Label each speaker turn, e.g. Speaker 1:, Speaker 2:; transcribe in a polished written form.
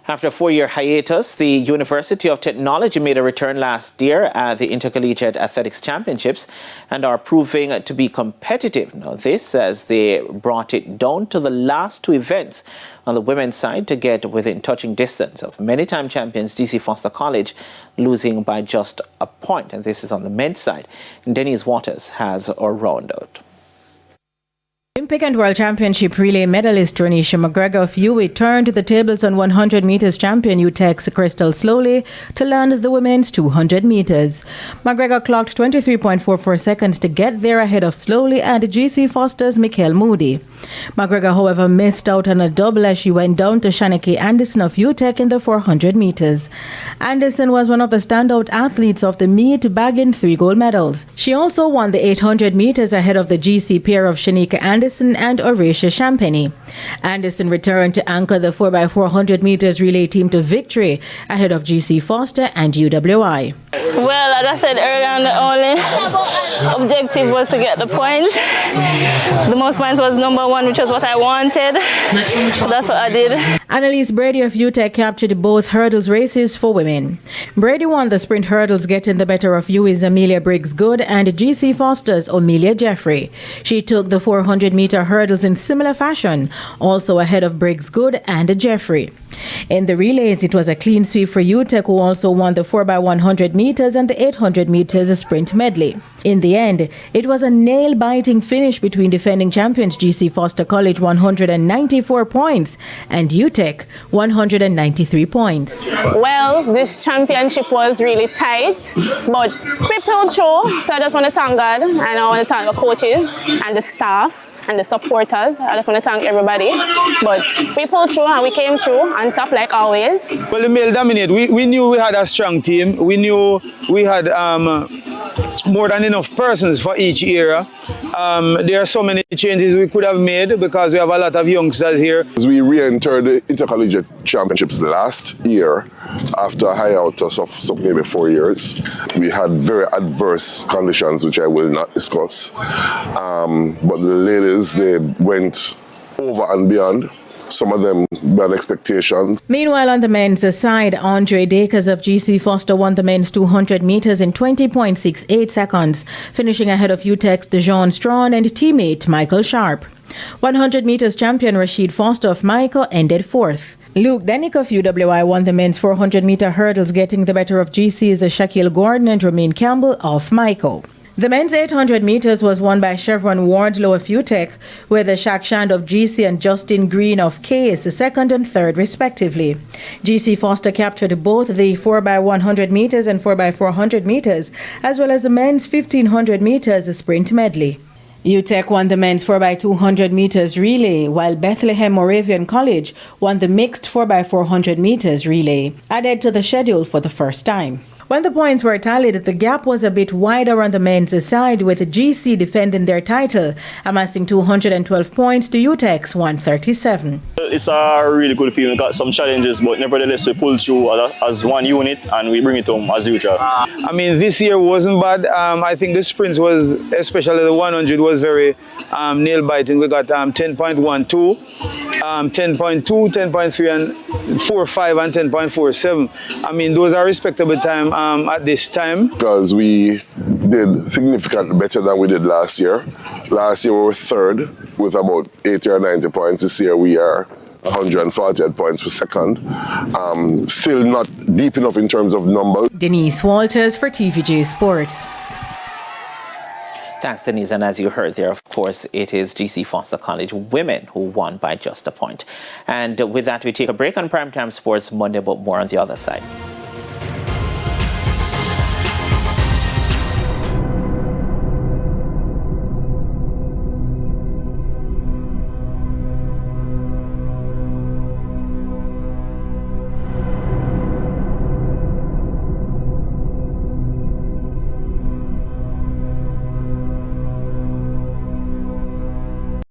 Speaker 1: After a 4-year hiatus, the University of Technology made a return last year at the Intercollegiate Athletics Championships and are proving to be competitive. Now, this as they brought it down to the last two events on the women's side to get within touching distance of many-time champions GC Foster College, losing by just a point. And this is on the men's side. And Denise Waters has a roundout.
Speaker 2: Olympic and World Championship relay medalist Renisha McGregor of UWI turned the tables on 100 meters champion UTEC's Crystal Slowly to land the women's 200 meters. McGregor clocked 23.44 seconds to get there ahead of Slowly and GC Foster's Michael Moody. McGregor, however, missed out on a double as she went down to Shanike Anderson of UTEC in the 400 meters. Anderson was one of the standout athletes of the meet, bagging 3 gold medals. She also won the 800 meters ahead of the GC pair of Shanika Anderson and Horatia Champagny. Anderson returned to anchor the 4x400 meters relay team to victory ahead of GC Foster and UWI.
Speaker 3: Well, as I said earlier, the only objective was to get the points. The most points was number 1, which was what I wanted. That's what I did.
Speaker 2: Annalise Brady of UTEC captured both hurdles races for women. Brady won the sprint hurdles, getting the better of UWI's Amelia Briggs-Good and GC Foster's Amelia Jeffrey. She took the 400-meter hurdles in similar fashion, also ahead of Briggs-Good and Jeffrey. In the relays, it was a clean sweep for UTEC, who also won the 4x100 meters and the 800 meters sprint medley. In the end, it was a nail-biting finish between defending champions GC Foster College 194 points and UTEC 193 points.
Speaker 3: Well, this championship was really tight, but we pulled through. So I just want to thank God, and I want to thank the coaches and the staff and the supporters. I just want to thank everybody. But we pulled through and we came through on top like always.
Speaker 4: Well, the male dominate. We knew we had a strong team. We knew we had more than enough persons for each era. There are so many changes we could have made because we have a lot of youngsters here.
Speaker 5: As we re-entered the Intercollegiate Championships last year, after a hiatus of maybe 4 years, we had very adverse conditions, which I will not discuss. But the ladies, they went over and beyond. Some of them beyond expectations.
Speaker 2: Meanwhile, on the men's side, Andre Dakers of GC Foster won the men's 200 meters in 20.68 seconds, finishing ahead of UTEC's Dejon Strawn and teammate Michael Sharp. 100 meters champion Rashid Foster of Michael ended 4th. Luke Denick of UWI won the men's 400-meter hurdles, getting the better of GC's Shaquille Gordon and Romaine Campbell of Michael. The men's 800 meters was won by Chevron Wardlow of UTEC, with Shaq Shand of GC and Justin Green of KS second and third respectively. GC Foster captured both the 4x100 meters and 4x400 meters, as well as the men's 1500 meters sprint medley. UTEC won the men's 4x200 meters relay, while Bethlehem Moravian College won the mixed 4x400 meters relay, added to the schedule for the first time. When the points were tallied, the gap was a bit wider on the men's side, with GC defending their title, amassing 212 points to UTEC's 137.
Speaker 6: It's a really good feeling. We got some challenges, but nevertheless we pull through as one unit and we bring it home as usual.
Speaker 4: I mean, this year wasn't bad. I think the sprints was, especially the 100, was very nail-biting. We got 10.12, 10.2, 10.3, and 4.5 and 10.47. I mean, those are respectable time at this time. Because
Speaker 5: we did significantly better than we did last year. Last year we were 3rd with about 80 or 90 points. This year we are 148 points for 2nd. Still not deep enough in terms of numbers.
Speaker 2: Denise Walters for TVJ Sports.
Speaker 1: Thanks, Denise. And as you heard there, of course, it is GC Foster College women who won by just a point. And with that, we take a break on Primetime Sports Monday, but more on the other side.